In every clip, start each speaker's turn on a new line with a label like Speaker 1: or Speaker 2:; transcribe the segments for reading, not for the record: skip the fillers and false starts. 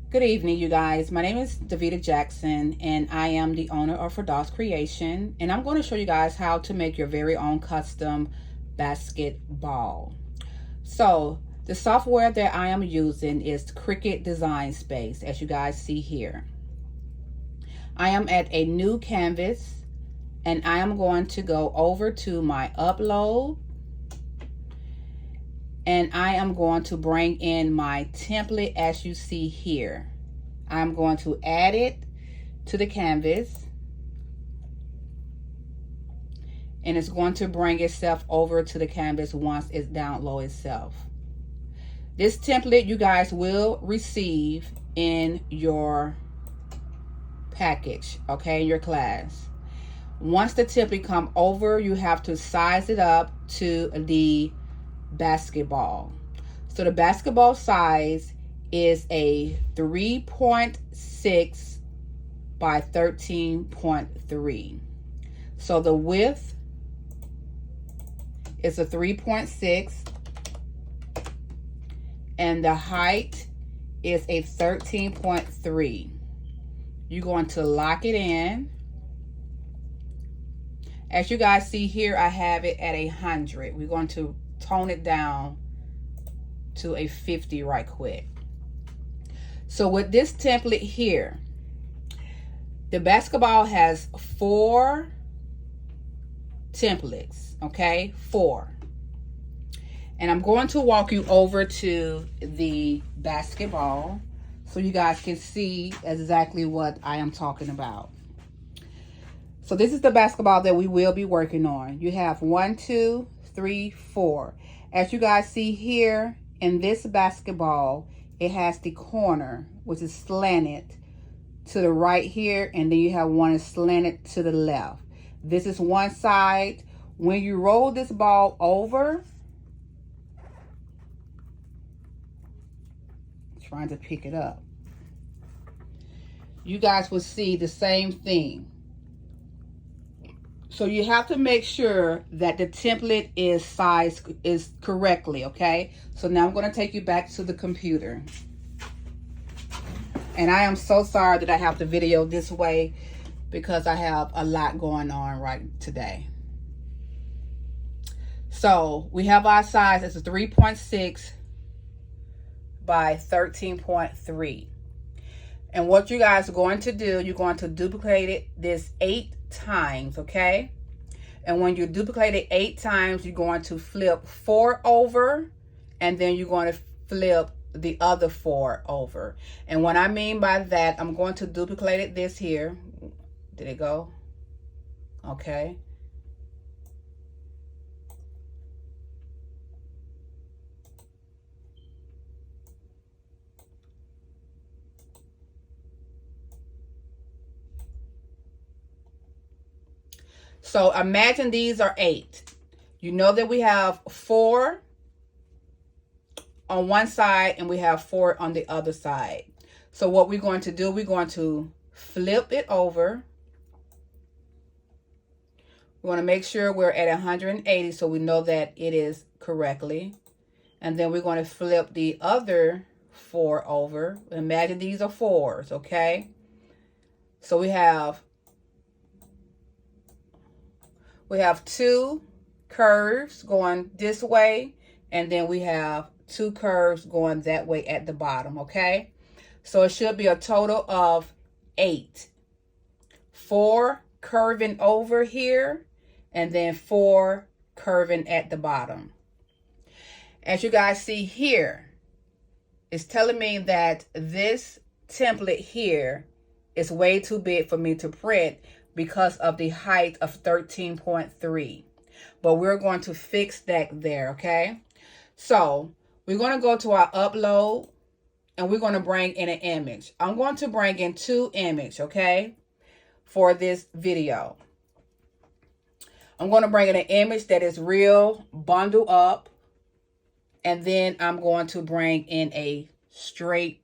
Speaker 1: Good evening, you guys. My name is Davita Jackson, and I am the owner of Firdaus Creation. And I'm going to show you guys how to make your very own custom basketball. So, the software that I am using is Cricut Design Space, as you guys see here. I am at a new canvas, and I am going to go over to my upload, and I am going to bring in my template as you see here. I'm going to add it to the canvas, and it's going to bring itself over to the canvas once it's download itself. This template you guys will receive in your package, okay, in your class. Once the template come over, you have to size it up to the basketball. So the basketball size is a 3.6 by 13.3. So the width is a 3.6 and the height is a 13.3. You're going to lock it in. As you guys see here, I have it at 100. We're going to tone it down to a 50 right quick. So with this template here, the basketball has 4 templates, okay? 4. And I'm going to walk you over to the basketball so you guys can see exactly what I am talking about. So this is the basketball that we will be working on. You have 1, 2, 3, 4. As you guys see here in this basketball, it has the corner, which is slanted to the right here, and then you have one slanted to the left. This is one side. When you roll this ball over, trying to pick it up, you guys will see the same thing. So you have to make sure that the template is sized correctly, okay? So now I'm going to take you back to the computer. And I am so sorry that I have to video this way because I have a lot going on right today. So we have our size. It's a 3.6 by 13.3. And what you guys are going to do, you're going to duplicate this 8 times, okay? And when you duplicate it 8 times, you're going to flip 4 over, and then you're going to flip the other 4 over. And what I mean by that, I'm going to duplicate it this here. Did it go? Okay. So imagine these are 8. You know that we have 4 on one side and we have 4 on the other side. So what we're going to do, we're going to flip it over. We want to make sure we're at 180 so we know that it is correctly. And then we're going to flip the other 4 over. Imagine these are 4s, okay? So we have 2 curves going this way, and then we have 2 curves going that way at the bottom, okay? So it should be a total of 8. 4 curving over here, and then 4 curving at the bottom. As you guys see here, it's telling me that this template here is way too big for me to print because of the height of 13.3. But we're going to fix that there, okay? So we're going to go to our upload, and we're going to bring in an image. I'm going to bring in 2 images, okay, for this video. I'm going to bring in an image that is real bundled up, and then I'm going to bring in a straight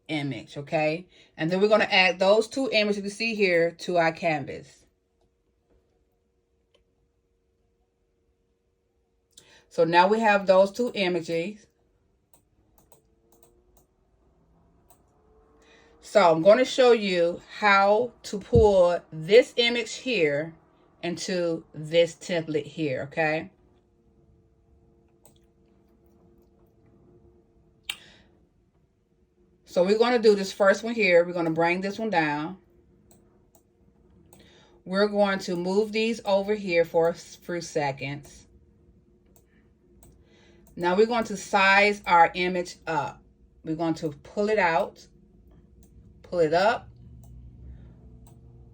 Speaker 1: image, okay? And then we're going to add those 2 images you see here to our canvas. So now we have those 2 images. So I'm going to show you how to pull this image here into this template here, okay? So we're going to do this first one here. We're going to bring this one down. We're going to move these over here for a few seconds. Now we're going to size our image up. We're going to pull it out, pull it up.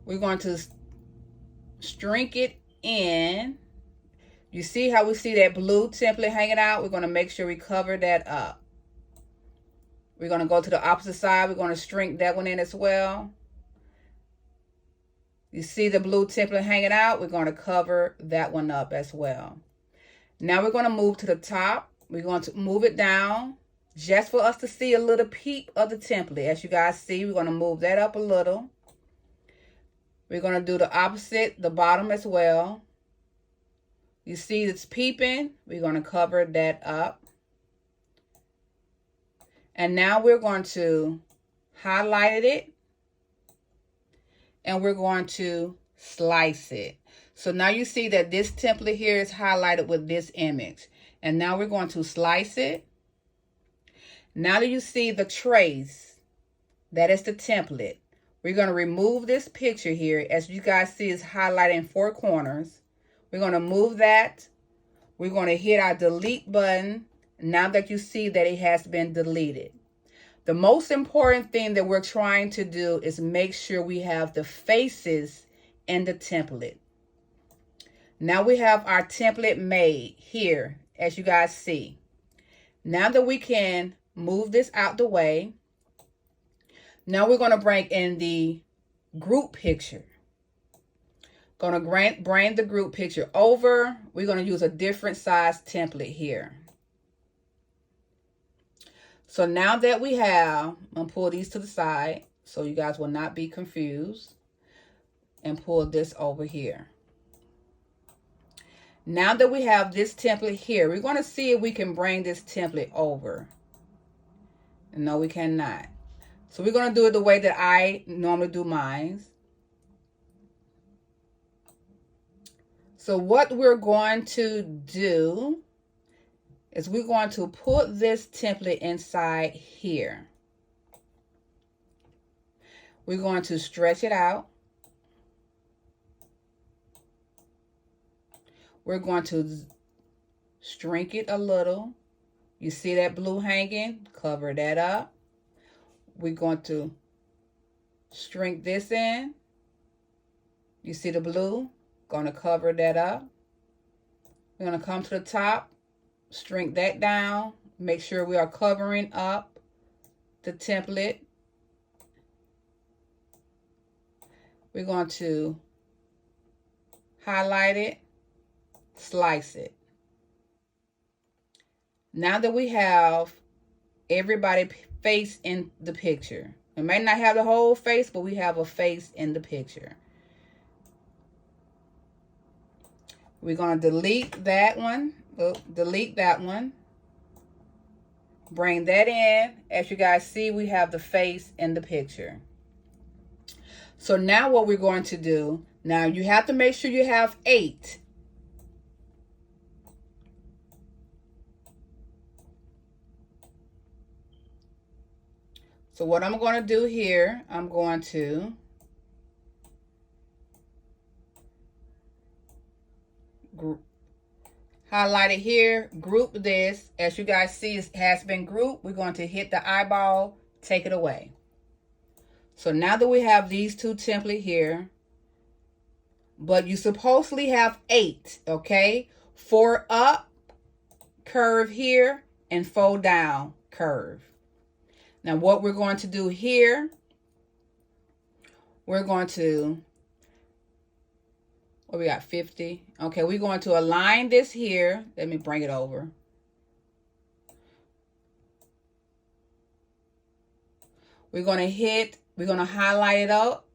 Speaker 1: We're going to shrink it in. You see how we see that blue template hanging out? We're going to make sure we cover that up. We're going to go to the opposite side. We're going to shrink that one in as well. You see the blue template hanging out? We're going to cover that one up as well. Now we're going to move to the top. We're going to move it down just for us to see a little peep of the template. As you guys see, we're going to move that up a little. We're going to do the opposite, the bottom as well. You see it's peeping. We're going to cover that up. And now we're going to highlight it. And we're going to slice it. So now you see that this template here is highlighted with this image. And now we're going to slice it. Now that you see the trace, that is the template. We're going to remove this picture here. As you guys see, it's highlighted in 4 corners. We're going to move that. We're going to hit our delete button now that you see that it has been deleted. The most important thing that we're trying to do is make sure we have the faces in the template. Now we have our template made here, as you guys see. Now that we can move this out the way, now we're going to bring in the group picture. Going to bring the group picture over. We're going to use a different size template here. So now that we have, I'm going to pull these to the side so you guys will not be confused, and pull this over here. Now that we have this template here, we're going to see if we can bring this template over. No, we cannot. So we're going to do it the way that I normally do mine. So what we're going to do is we're going to put this template inside here. We're going to stretch it out. We're going to shrink it a little. You see that blue hanging? Cover that up. We're going to shrink this in. You see the blue? Going to cover that up. We're going to come to the top. Shrink that down. Make sure we are covering up the template. We're going to highlight it, slice it. Now that we have everybody's face in the picture, we may not have the whole face, but we have a face in the picture. We're going to delete that one. Delete that one. Bring that in. As you guys see, we have the face in the picture. So now what we're going to do, now you have to make sure you have 8. So what I'm going to do here, I'm going to highlight it here, group this. As you guys see, it has been grouped. We're going to hit the eyeball, take it away. So now that we have these 2 templates here, but you supposedly have 8, okay? 4 up, curve here, and 4 down, curve. Now what we're going to do here, we're going to, what we got, 50? Okay, we're going to align this here. Let me bring it over. We're going to highlight it up.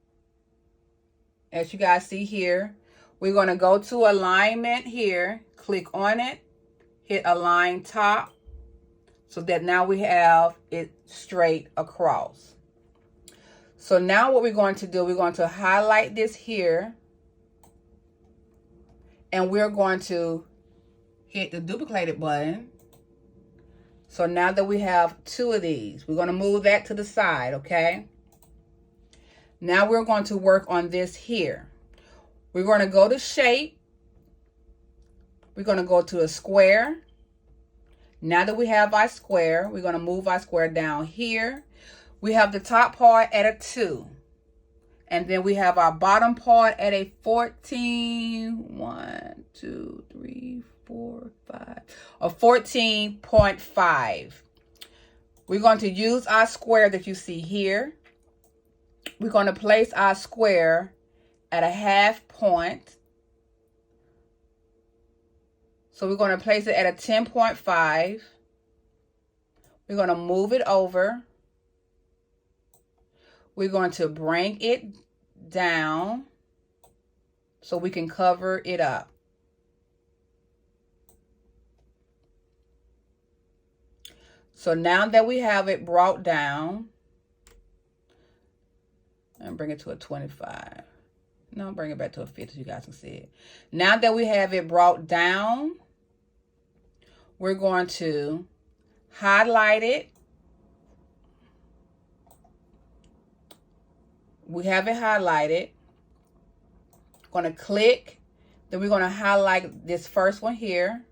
Speaker 1: As you guys see here, we're going to go to alignment here, click on it, hit align top, so that now we have it straight across. So now what we're going to do, we're going to highlight this here. And we're going to hit the duplicated button. So now that we have 2 of these, we're going to move that to the side, okay? Now we're going to work on this here. We're going to go to shape. We're going to go to a square. Now that we have our square, we're going to move our square down here. We have the top part at a 2. And then we have our bottom part at a 14. 1, 2, 3, 4, 5. A 14.5. We're going to use our square that you see here. We're going to place our square at a half point. So we're going to place it at a 10.5. We're going to move it over. We're going to bring it down so we can cover it up. So now that we have it brought down, and bring it to a 25. No, bring it back to a 50 so you guys can see it. Now that we have it brought down, we're going to highlight it. We have it highlighted. Going to click. Then we're going to highlight this first one here.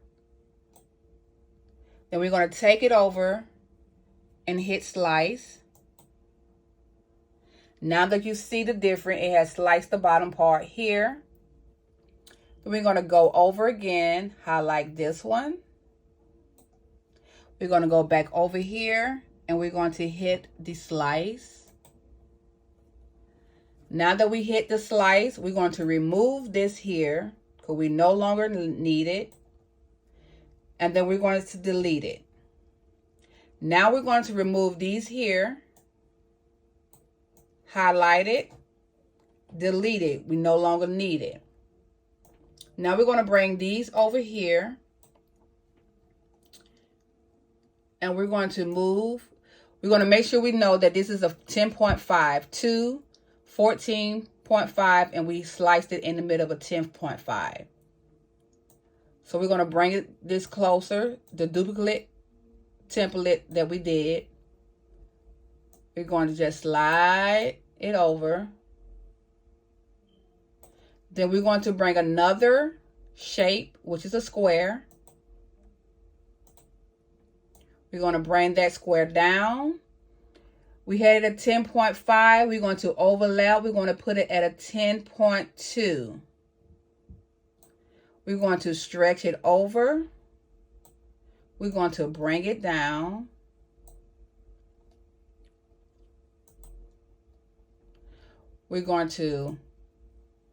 Speaker 1: Then we're going to take it over and hit slice. Now that you see the difference, it has sliced the bottom part here. Then we're going to go over again, highlight this one. We're going to go back over here and we're going to hit the slice. Now that we hit the slice, we're going to remove this here because we no longer need it. And then we're going to delete it. Now we're going to remove these here. Highlight it. Delete it. We no longer need it. Now we're going to bring these over here. And we're going to move. We're going to make sure we know that this is a 10.5 to 14.5, and we sliced it in the middle of a 10.5. So we're going to bring this closer, the duplicate template that we did. We're going to just slide it over. Then we're going to bring another shape, which is a square. We're going to bring that square down. We had it at 10.5. We're going to overlap. We're going to put it at a 10.2. We're going to stretch it over. We're going to bring it down. We're going to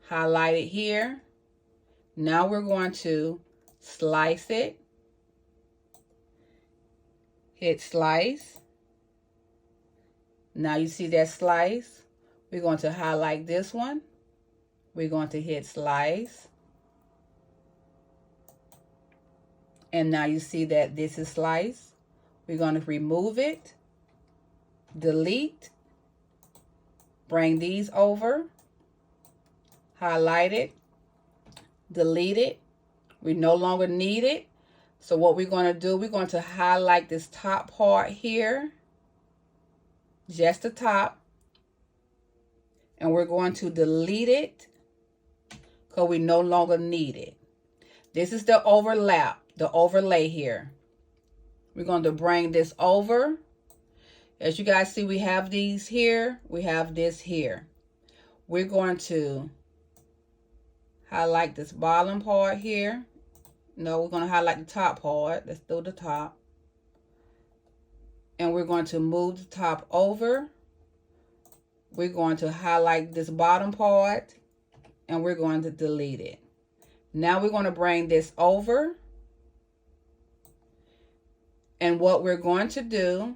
Speaker 1: highlight it here. Now we're going to slice it. Hit slice. Now you see that slice. We're going to highlight this one. We're going to hit slice. And now you see that this is slice. We're going to remove it. Delete. Bring these over. Highlight it. Delete it. We no longer need it. So what we're going to do, we're going to highlight this top part here. Just the top. And we're going to delete it because we no longer need it. This is the overlap, the overlay here. We're going to bring this over. As you guys see, we have these here. We have this here. We're going to highlight this bottom part here. No, we're going to highlight the top part. Let's do the top. And we're going to move the top over. We're going to highlight this bottom part. And we're going to delete it. Now we're going to bring this over. And what we're going to do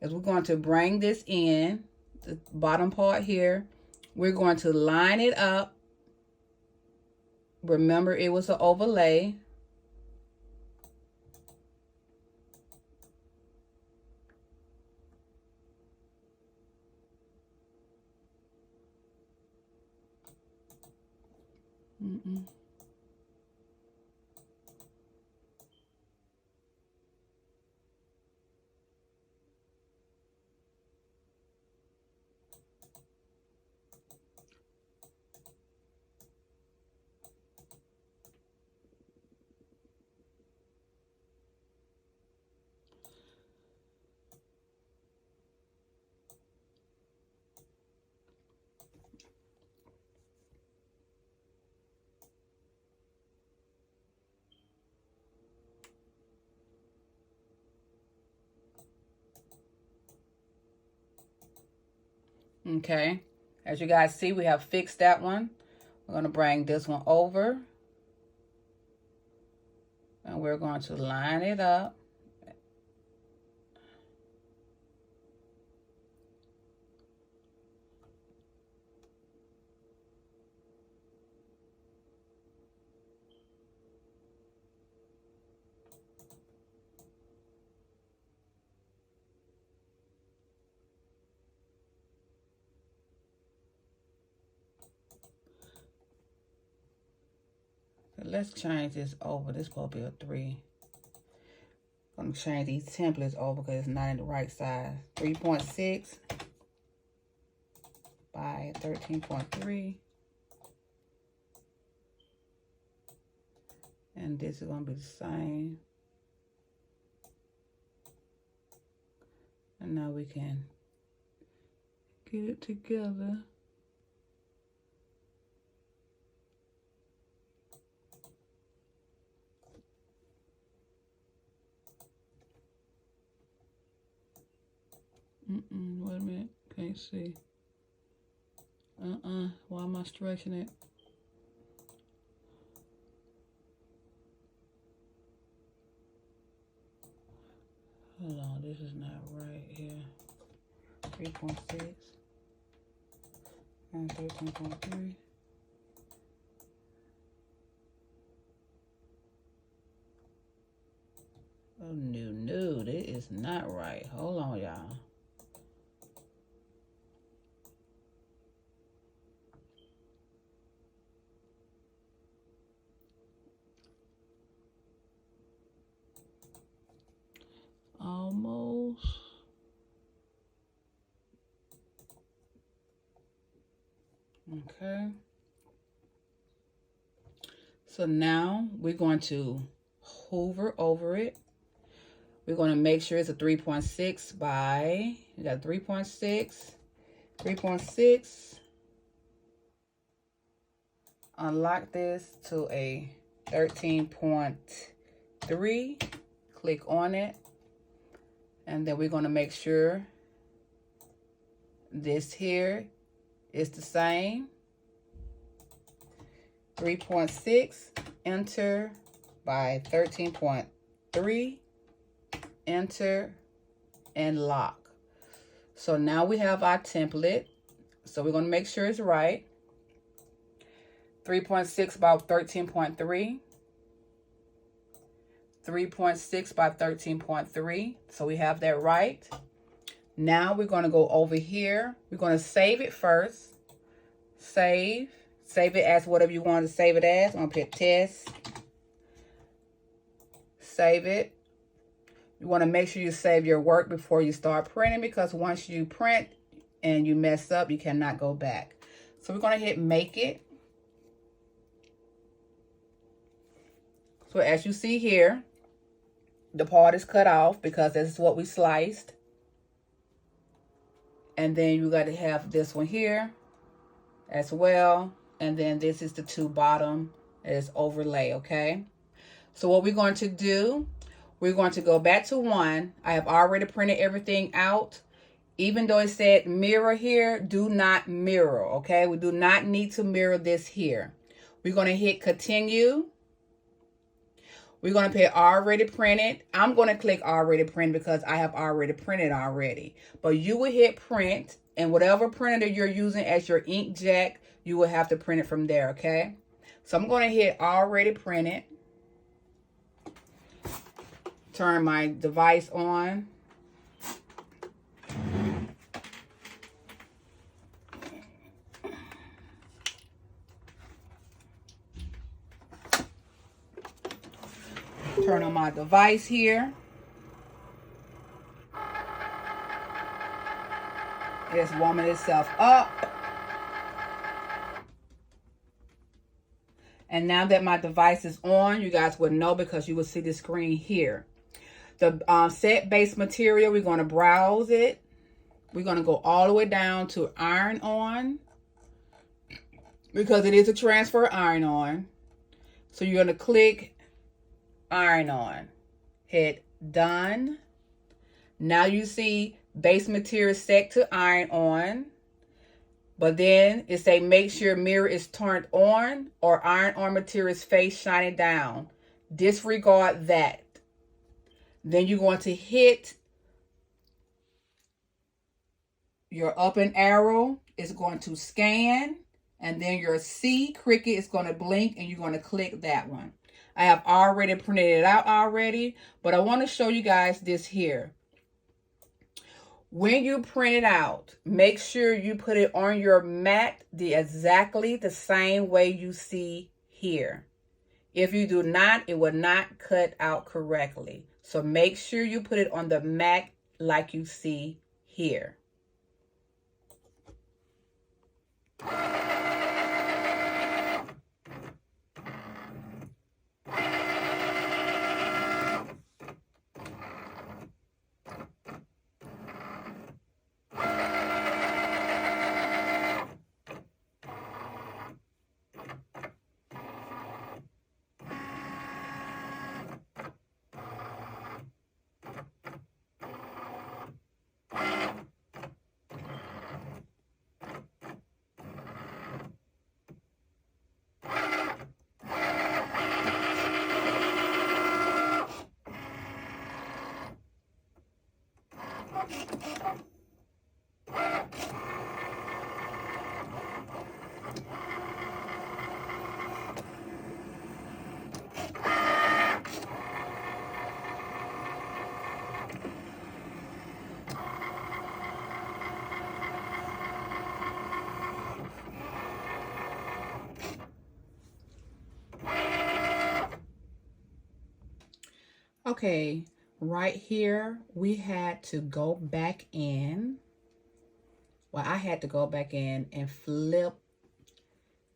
Speaker 1: is we're going to bring this in, the bottom part here. We're going to line it up. Remember, it was an overlay. Okay, as you guys see, we have fixed that one. We're going to bring this one over, and we're going to line it up. Let's change this over. This will be a 3. I'm going to change these templates over because it's not in the right size. 3.6 by 13.3. And this is going to be the same. And now we can get it together. Wait a minute, can't see. Why am I stretching it? Hold on, this is not right here. 3.6 and 13.3. Oh, no, that is not right. Hold on, y'all. Almost. Okay. So now we're going to hover over it. We're going to make sure it's a 3.6 by, we got 3.6, 3.6. Unlock this to a 13.3. Click on it. And then we're going to make sure this here is the same. 3.6, enter by 13.3, enter, and lock. So now we have our template. So we're going to make sure it's right. 3.6 by 13.3. 3.6 by 13.3. So we have that right. Now we're going to go over here. We're going to save it first. Save it as whatever you want to save it as. I'm going to put test. Save it. You want to make sure you save your work before you start printing, because once you print and you mess up, you cannot go back. So we're going to hit make it. So as you see here, the part is cut off because this is what we sliced. And then you got to have this one here as well. And then this is the 2 bottom is overlay, okay? So what we're going to do, we're going to go back to 1. I have already printed everything out. Even though it said mirror here, do not mirror, okay? We do not need to mirror this here. We're going to hit continue. We're going to put already printed. I'm going to click already print because I have already printed already. But you will hit print, and whatever printer you're using as your inkjet, you will have to print it from there, okay? So I'm going to hit already printed. Turn my device on. Turn on my device here. It's warming itself up. And now that my device is on, you guys would know because you will see the screen here. The set base material, we're going to browse it. We're going to go all the way down to iron on, because it is a transfer iron on. So you're going to click iron on. Hit done. Now you see base material set to iron on. But then it say make sure mirror is turned on or iron on material's face shining down. Disregard that. Then you're going to hit your up and arrow. It's going to scan. And then your C Cricut is going to blink and you're going to click that one. I have already printed it out already. But I want to show you guys this here. When you print it out, make sure you put it on your mat exactly the same way you see here. If you do not, it will not cut out correctly. So make sure you put it on the mat like you see here. Okay, right here, we had to go back in. Well, I had to go back in and flip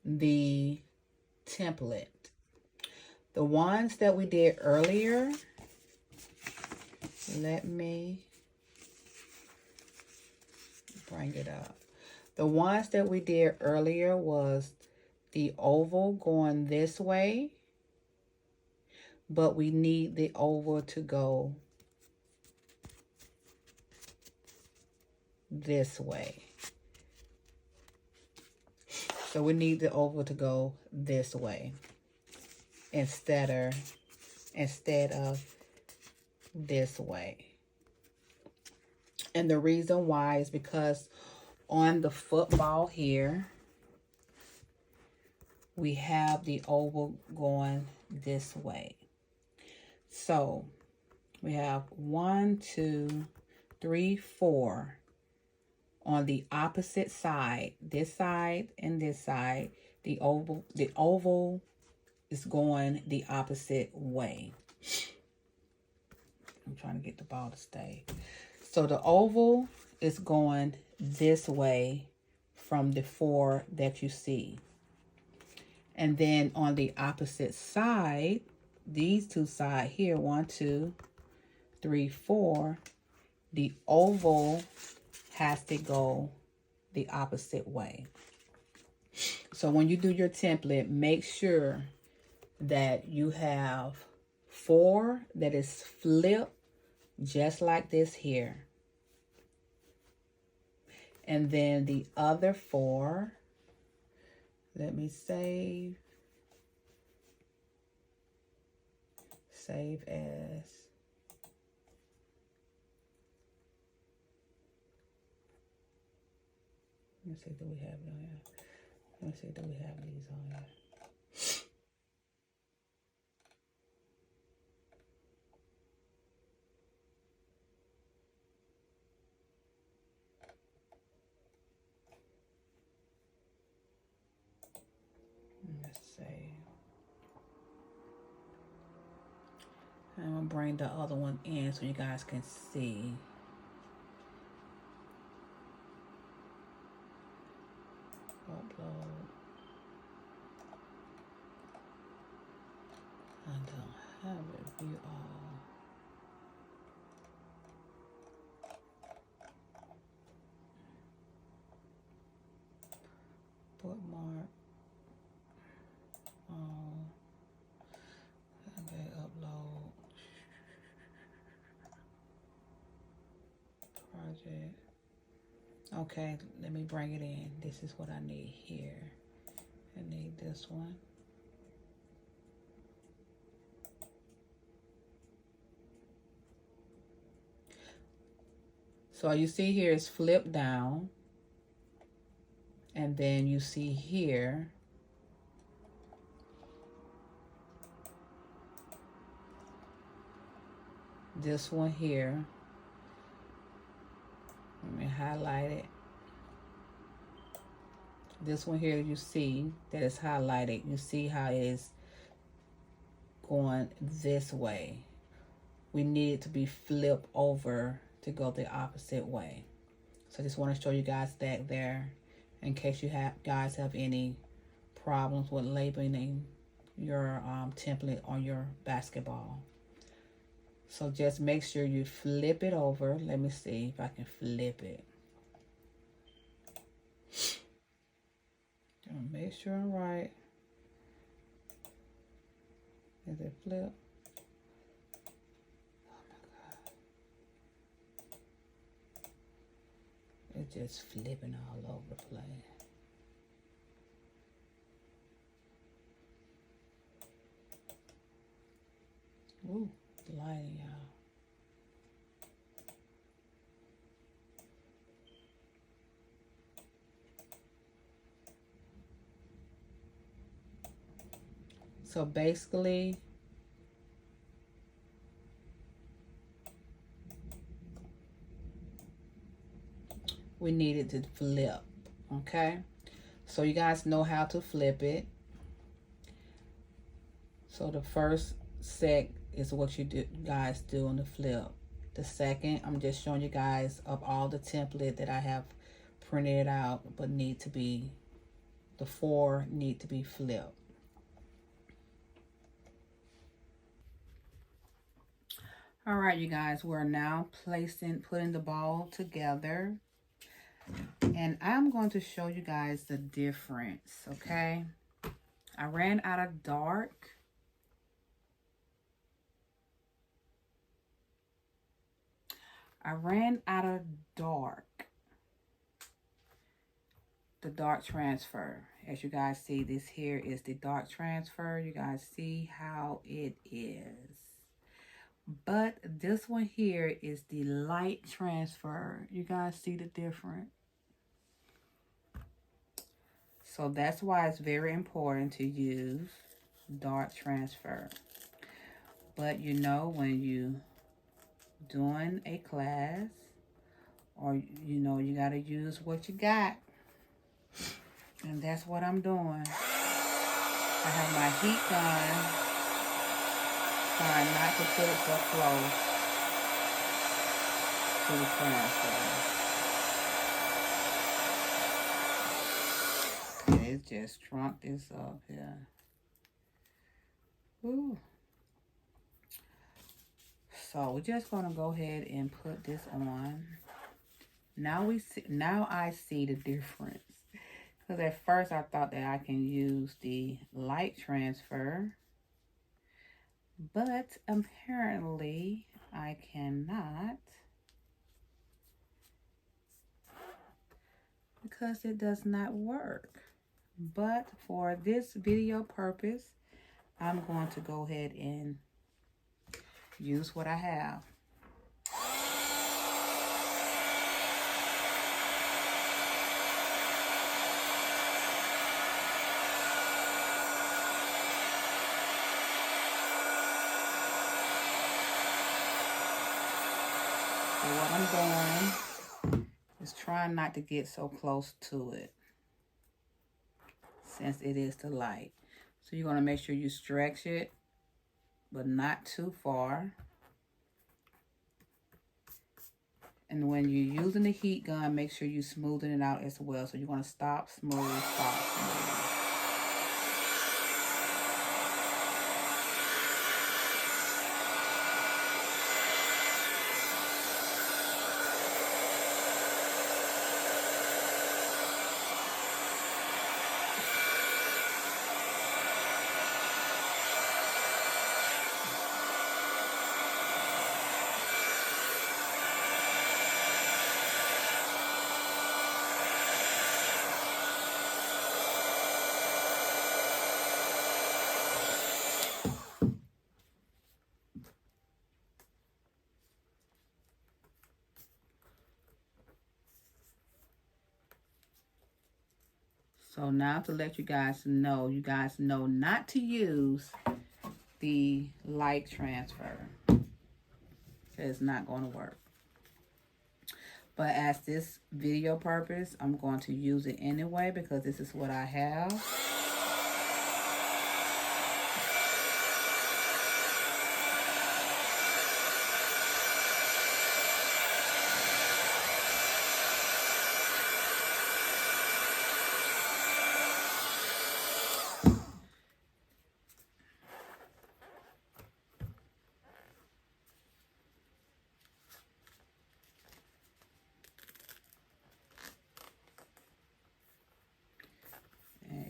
Speaker 1: the template. The ones that we did earlier, let me bring it up. The ones that we did earlier was the oval going this way, but we need the oval to go this way. So we need the oval to go this way instead of this way. And the reason why is because on the football here, we have the oval going this way. So we have 1, 2, 3, 4 on the opposite side, this side and this side. The oval is going the opposite way. I'm trying to get the ball to stay. So the oval is going this way from the 4 that you see. And then on the opposite side, these two sides here, 1, 2, 3, 4, the oval has to go the opposite way. So when you do your template, make sure that you have 4 that is flipped just like this here. And then the other 4, let me save as. Let me see, do we have it on here? Let me see, do we have these on here? Let's see. I'm gonna bring the other one in so you guys can see. Upload. I don't have it. View all. Bookmark. Okay, upload. Project. Okay, let me bring it in. This is what I need here. I need this one. So you see here is flip down. And then you see here this one here. Let me highlight it. This one here, you see that it's highlighted. You see how it is going this way. We need it to be flipped over to go the opposite way. So I just want to show you guys that there in case you guys have any problems with labeling your template on your basketball. So just make sure you flip it over. Let me see if I can flip it. Make sure I'm right. Is it flip? Oh my God. It's just flipping all over the place. Ooh, the lighting, y'all. So basically, we need it to flip, okay? So you guys know how to flip it. So the first set is what you guys do on the flip. The second, I'm just showing you guys of all the template that I have printed out, but need to be, the 4 need to be flipped. All right, you guys, we're now putting the ball together. And I'm going to show you guys the difference, okay? I ran out of dark. The dark transfer. As you guys see, this here is the dark transfer. You guys see how it is. But this one here is the light transfer. You guys see the difference? So that's why it's very important to use dark transfer. But you know, when you doing a class, or you know, you got to use what you got. And that's what I'm doing. I have my heat gun, trying not to put it so close to the transfer. Okay, it just shrunk this up here. Ooh. So we're just gonna go ahead and put this on. Now I see the difference. Because at first I thought that I can use the light transfer, but apparently I cannot, because it does not work. But for this video purpose, I'm going to go ahead and use what I have. So what I'm doing is trying not to get so close to it, since it is the light. So you're going to make sure you stretch it but not too far. And when you're using the heat gun, make sure you're smoothing it out as well. So you're going to stop, smooth, stop, smooth. So now to let you guys know not to use the light transfer. It's not going to work. But as this video purpose, I'm going to use it anyway because this is what I have.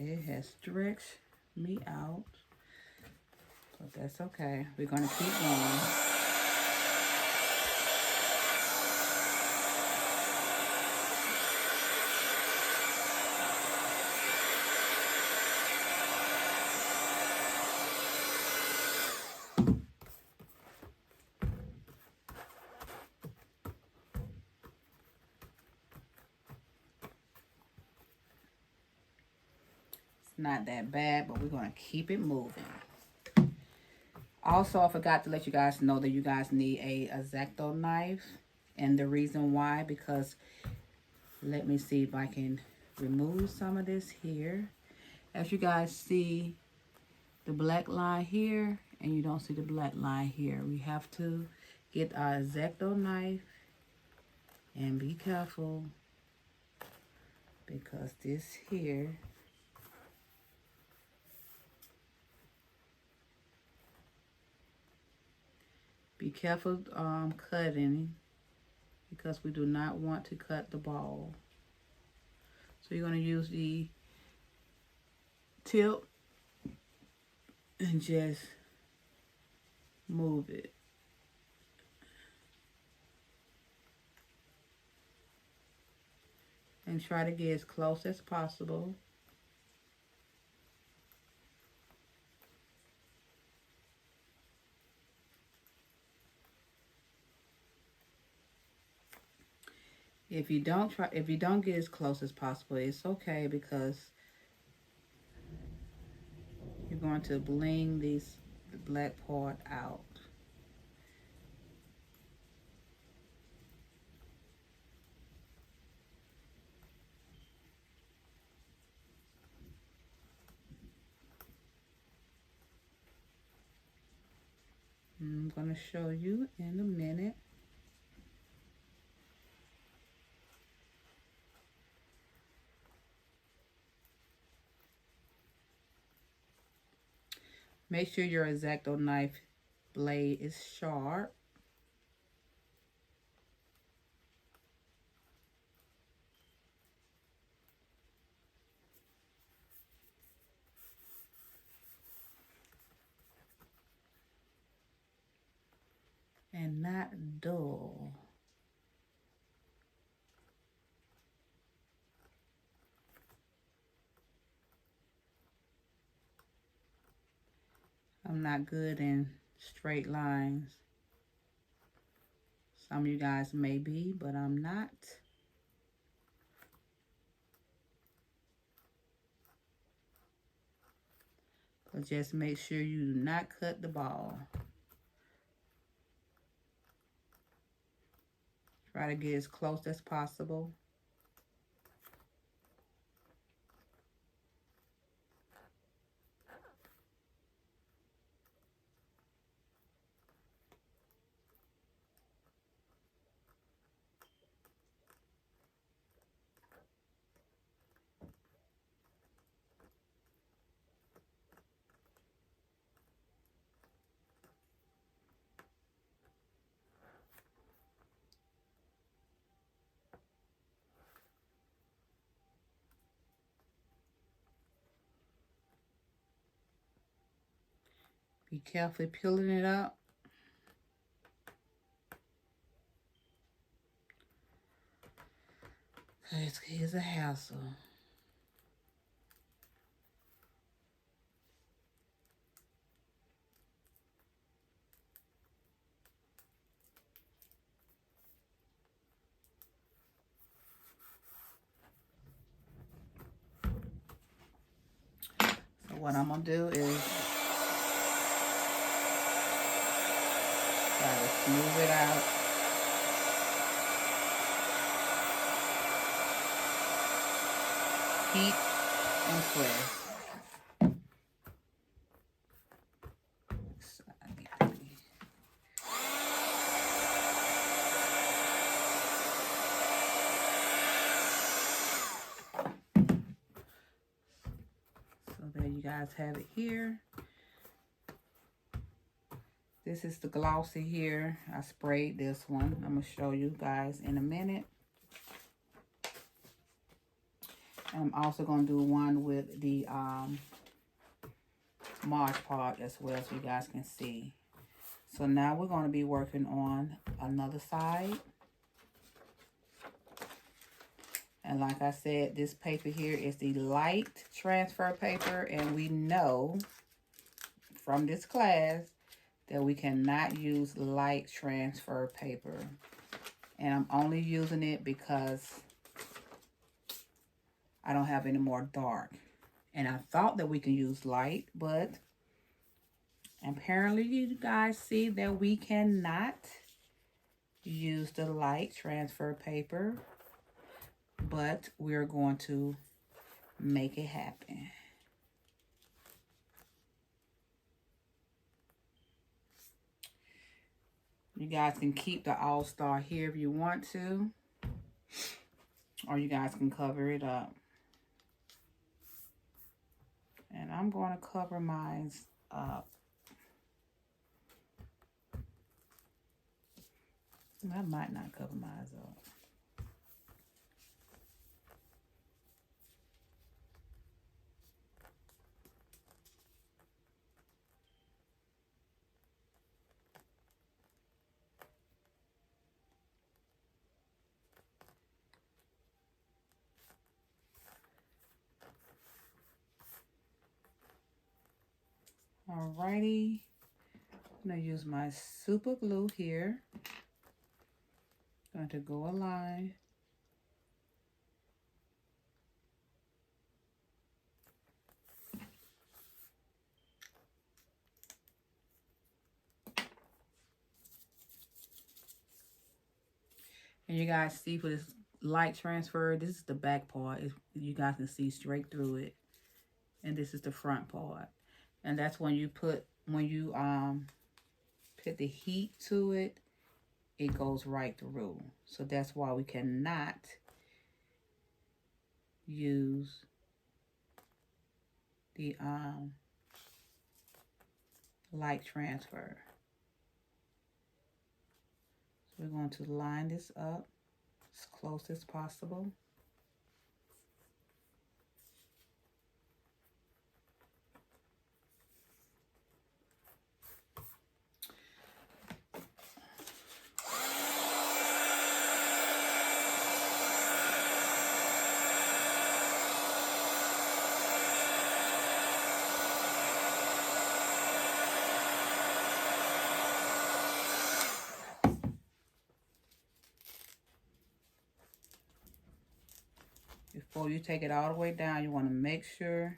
Speaker 1: It has stretched me out, but that's okay. We're going to keep going. Not that bad, but we're going to keep it moving. Also, I forgot to let you guys know that you guys need a X-Acto knife. And the reason why, because let me see if I can remove some of this here. As you guys see the black line here, and you don't see the black line here, we have to get our X-Acto knife and be careful because this here be careful cutting because we do not want to cut the ball. So you're going to use the tip and just move it. And try to get as close as possible. If you don't get as close as possible, it's okay because you're going to bling the black part out. I'm going to show you in a minute. Make sure your X-Acto knife blade is sharp. And not dull. I'm not good in straight lines. Some of you guys may be, but I'm not. But just make sure you do not cut the ball. Try to get as close as possible. Be carefully peeling it up. It's a hassle. So what I'm gonna do is try to smooth it out. Heat and press. So there you guys have it here. This is the glossy here. I sprayed this one. I'm going to show you guys in a minute. I'm also going to do one with the Mod Podge as well, so you guys can see. So now we're going to be working on another side. And like I said, this paper here is the light transfer paper. And we know from this class that we cannot use light transfer paper. And I'm only using it because I don't have any more dark. And I thought that we can use light, but apparently you guys see that we cannot use the light transfer paper, but we're going to make it happen. You guys can keep the all-star here if you want to, or you guys can cover it up. And I'm going to cover mine up. I might not cover mine up. Alrighty, I'm going to use my super glue here. Going to go a line. And you guys see for this light transfer, this is the back part. You guys can see straight through it. And this is the front part. And that's when you put the heat to it, it goes right through. So that's why we cannot use the light transfer. So we're going to line this up as close as possible. Before you take it all the way down, you want to make sure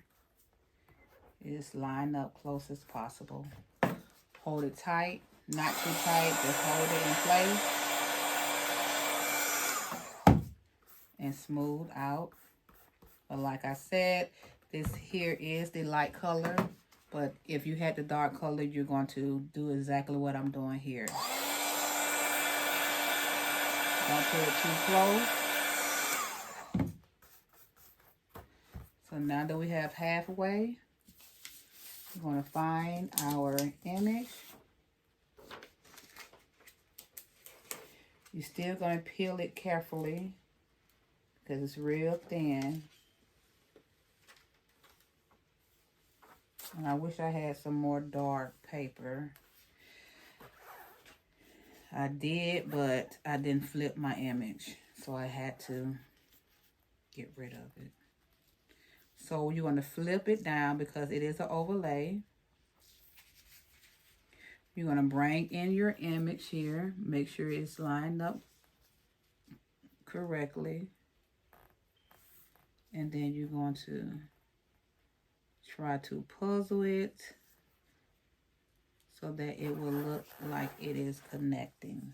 Speaker 1: it's lined up close as possible. Hold it tight, not too tight, just hold it in place and smooth out. But like I said, this here is the light color, but if you had the dark color, you're going to do exactly what I'm doing here. Don't put it too close. So now that we have halfway, we're going to find our image. You're still going to peel it carefully because it's real thin. I wish I had some more dark paper. I did, but I didn't flip my image, so I had to get rid of it. So you're going to flip it down because it is an overlay. You're going to bring in your image here. Make sure it's lined up correctly. And then you're going to try to puzzle it so that it will look like it is connecting.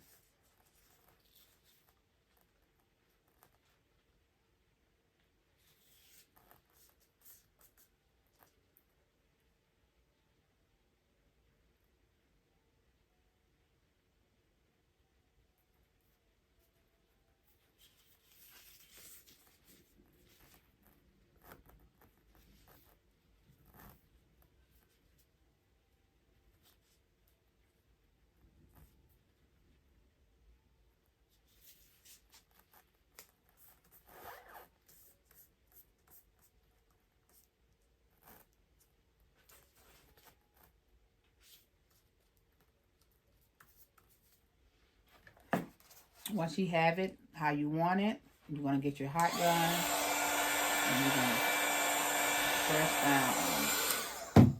Speaker 1: Once you have it how you want it, you're going to get your hot gun and you're going to press down.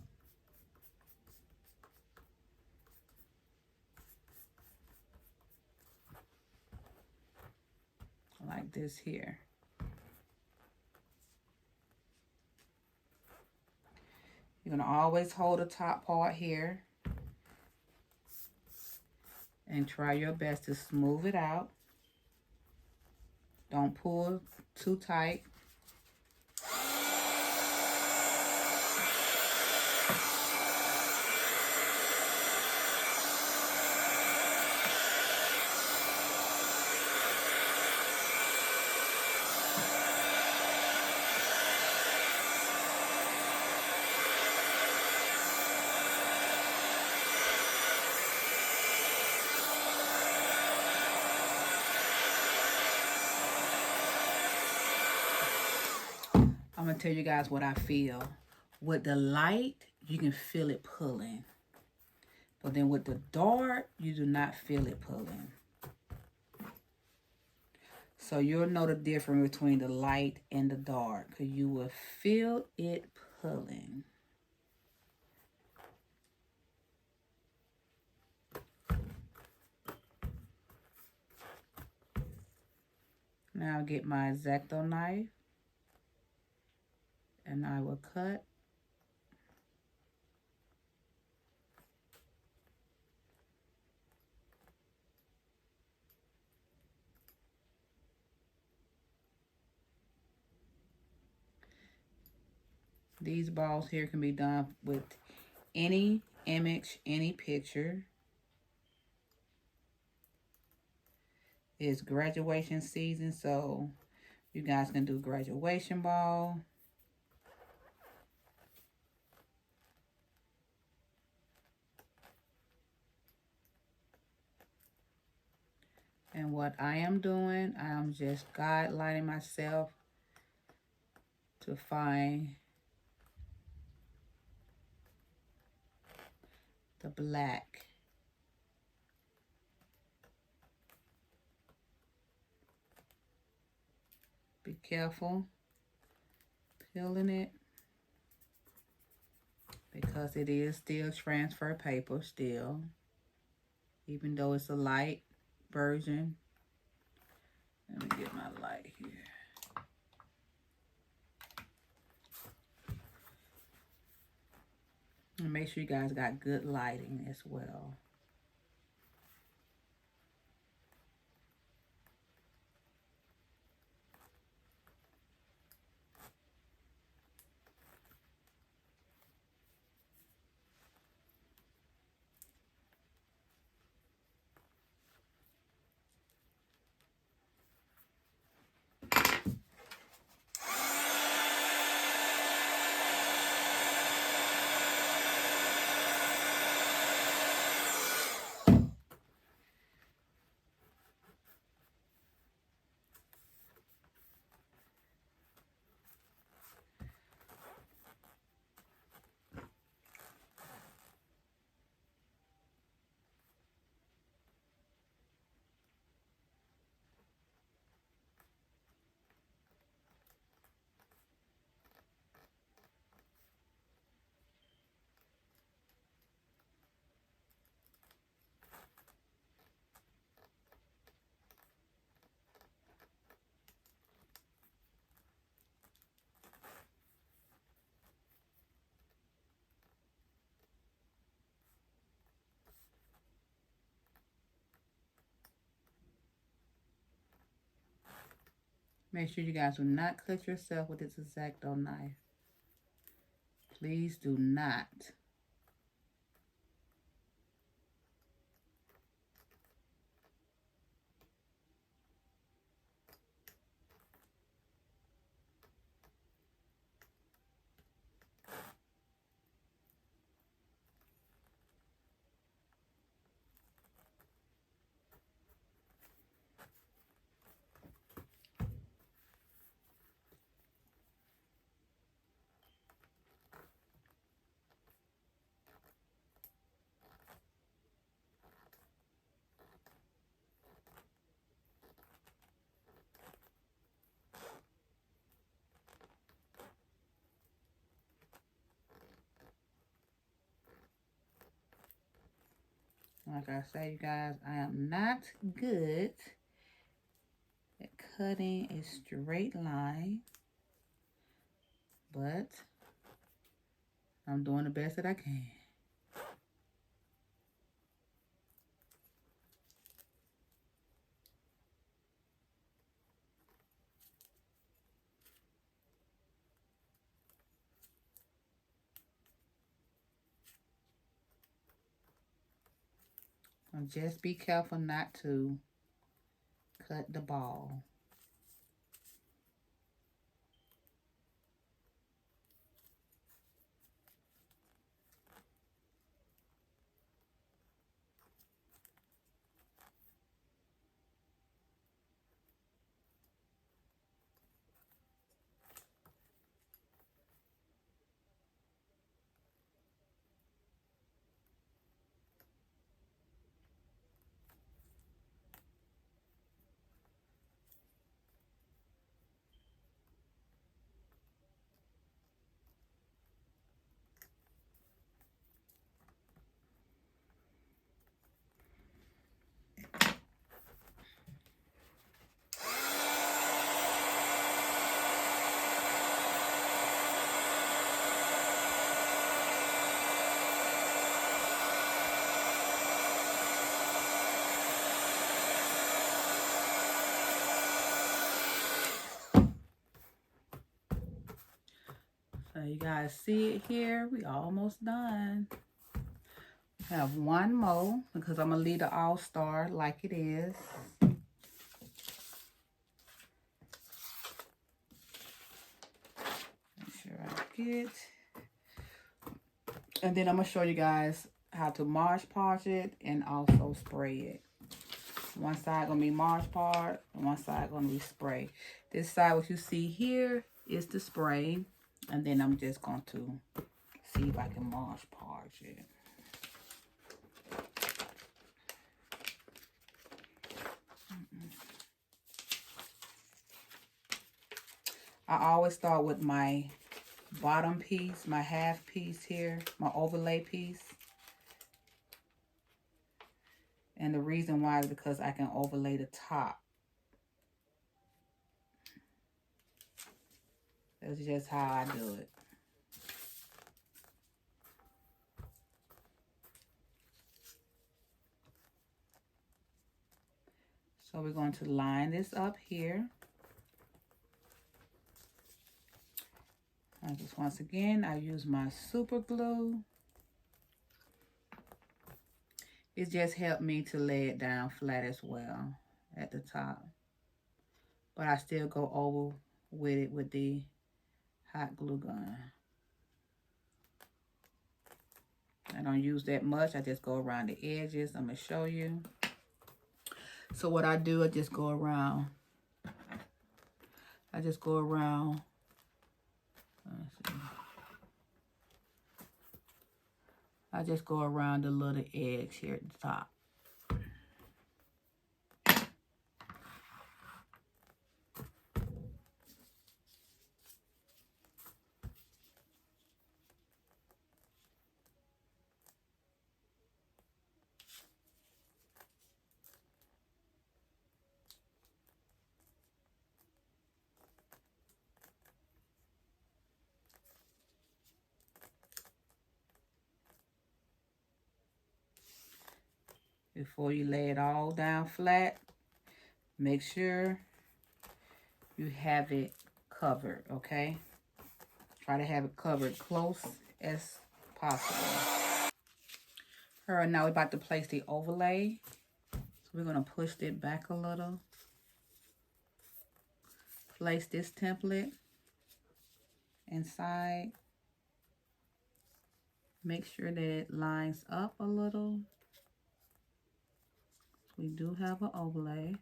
Speaker 1: Like this here. You're going to always hold the top part here and try your best to smooth it out. Don't pull too tight. I'm going to tell you guys what I feel. With the light, you can feel it pulling. But then with the dark, you do not feel it pulling. So you'll know the difference between the light and the dark, because you will feel it pulling. Now I'll get my X-Acto knife and I will cut. These balls here can be done with any image, any picture. It's graduation season, so you guys can do graduation ball. And what I am doing, I am just guidelining myself to find the black. Be careful peeling it because it is still transfer paper still, even though it's a light version. Let me get my light here. And make sure you guys got good lighting as well. Make sure you guys do not cut yourself with this X-Acto knife. Please do not. Like I say, you guys, I am not good at cutting a straight line, but I'm doing the best that I can. And just be careful not to cut the ball. So you guys see it here. We almost done. I have one more because I'm going to leave the all-star like it is. Make sure I get. And then I'm going to show you guys how to Mod Podge it and also spray it. One side going to be Mod Podge and one side going to be spray. This side, what you see here, is the spray. And then I'm just going to see if I can Mod Podge it. I always start with my bottom piece, my half piece here, my overlay piece. And the reason why is because I can overlay the top. That's just how I do it. So we're going to line this up here. And just once again, I use my super glue. It just helped me to lay it down flat as well at the top. But I still go over with it with the hot glue gun. I don't use that much. I just go around the edges. I'm going to show you. So what I do, I just go around. I just go around. Let's see. I just go around the little edge here at the top. Before you lay it all down flat, make sure you have it covered, okay? Try to have it covered close as possible. All right, now we're about to place the overlay. So we're going to push it back a little. Place this template inside. Make sure that it lines up a little. We do have an overlay.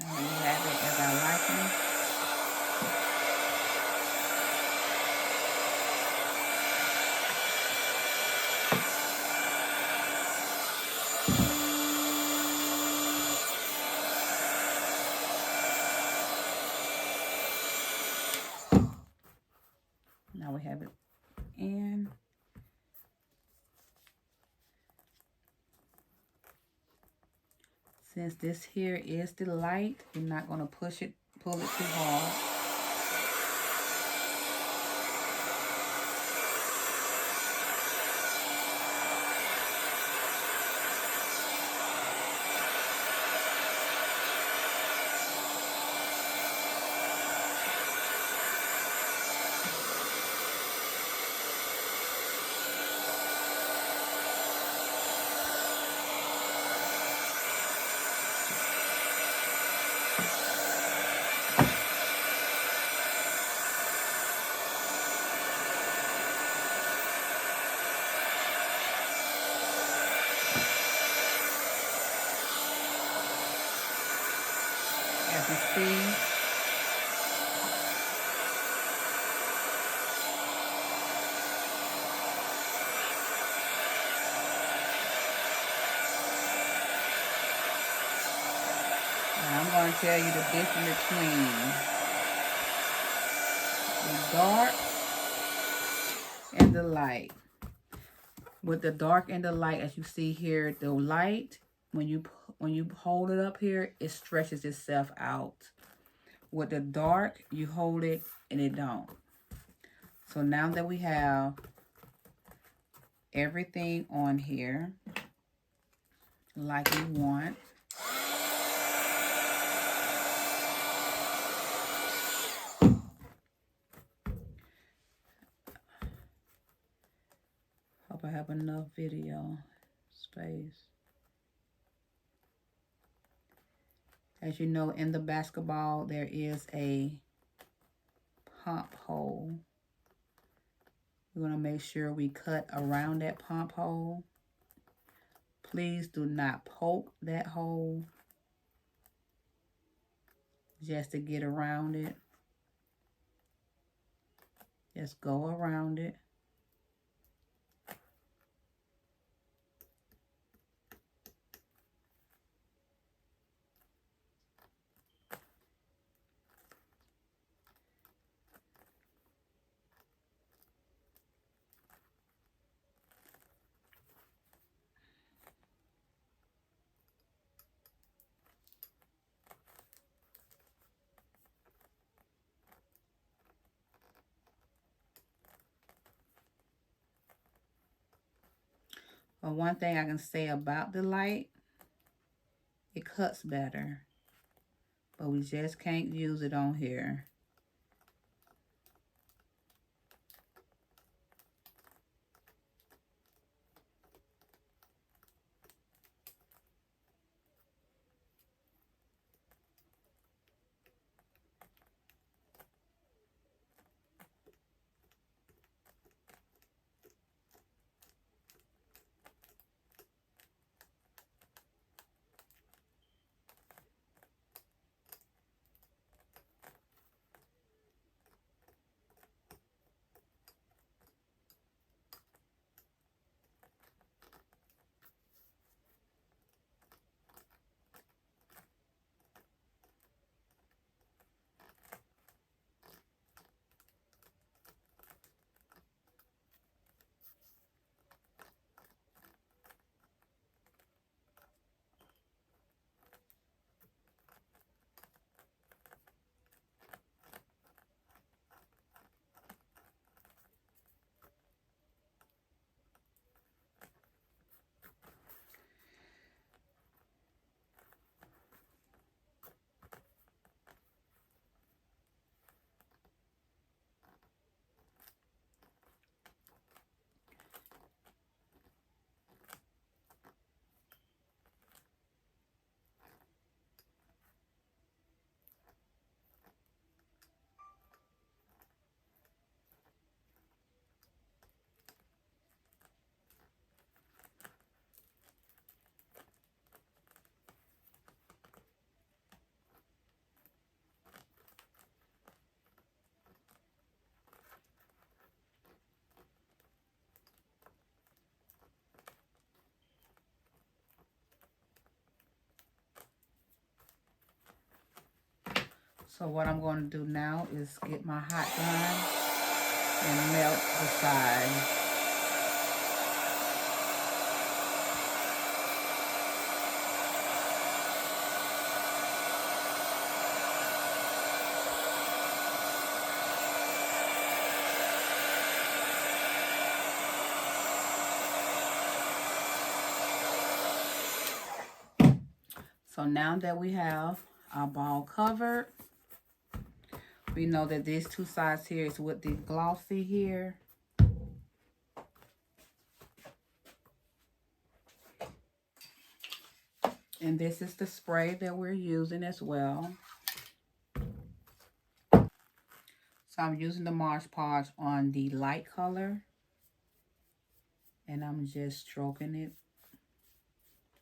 Speaker 1: Now we have it as I like it. Now we have it in. Since this here is the light, we're not going to pull it too hard. As you see, now I'm going to tell you the difference between the dark and the light. With the dark and the light, as you see here, the light, when you hold it up here, it stretches itself out. With the dark, you hold it and it don't. So now that we have everything on here like we want, hope I have enough video space. As you know, in the basketball, there is a pump hole. We're going to make sure we cut around that pump hole. Please do not poke that hole just to get around it. Just go around it. But one thing I can say about the light, it cuts better. But we just can't use it on here. So what I'm going to do now is get my hot gun and melt the side. So now that we have our ball covered, we know that these two sides here is with the glossy here. And this is the spray that we're using as well. So I'm using the Marsh Podge on the light color. And I'm just stroking it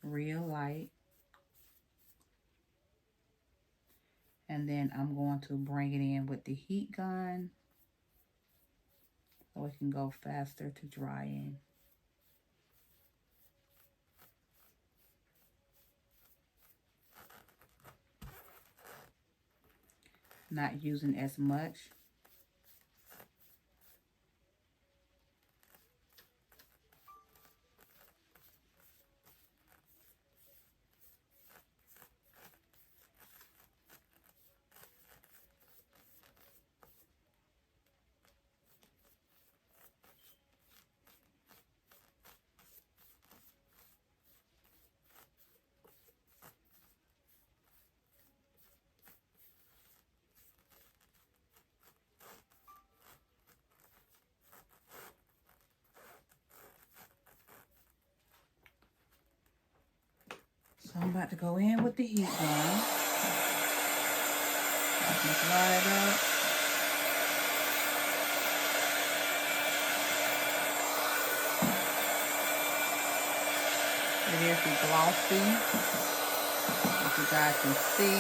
Speaker 1: real light. And then I'm going to bring it in with the heat gun so it can go faster to drying. Not using as much. So I'm about to go in with the heat gun. I can dry it up. It is glossy, as you guys can see.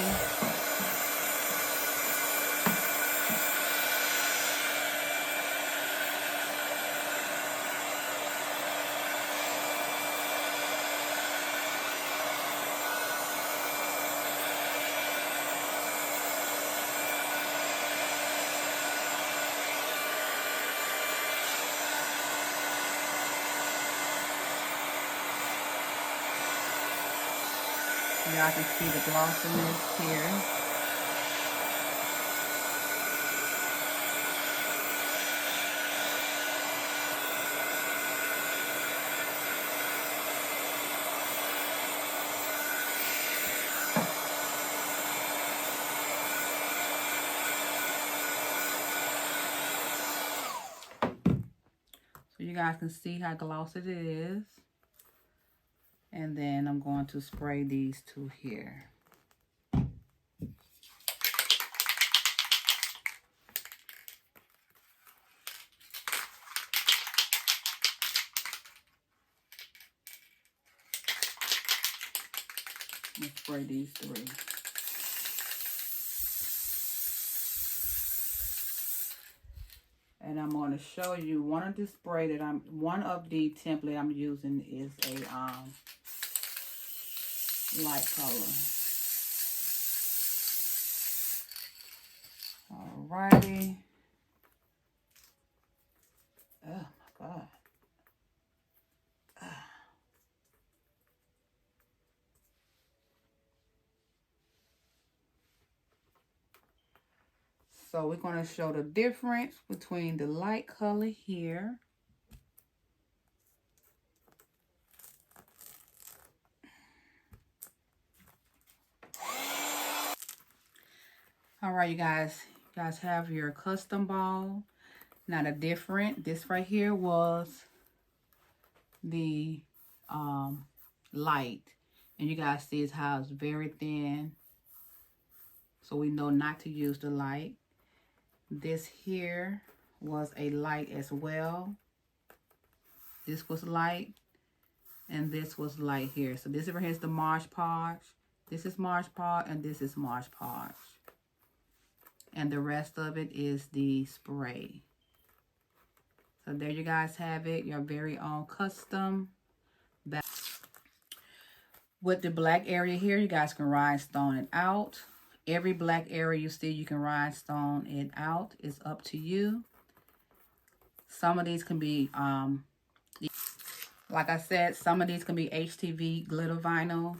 Speaker 1: Y'all can see the glossiness here. So you guys can see how glossy it is. And then I'm going to spray these two here. Let's spray these three. And I'm going to show you one of the template I'm using is a light color. Alrighty. Oh my God. So we're going to show the difference between the light color here all right, you guys have your custom ball. Now this right here was the light, and you guys see how it's very thin, so we know not to use the light. This here was a light as well. This was light, and this was light here. So this over here is the Marsh Podge. This is Marsh Podge, and this is Marsh Podge. And the rest of it is the spray. So there you guys have it, your very own custom. With the black area here, you guys can rhinestone it out. Every black area you see, you can rhinestone it out. It's up to you. Some of these can be, like I said, some of these can be HTV glitter vinyl.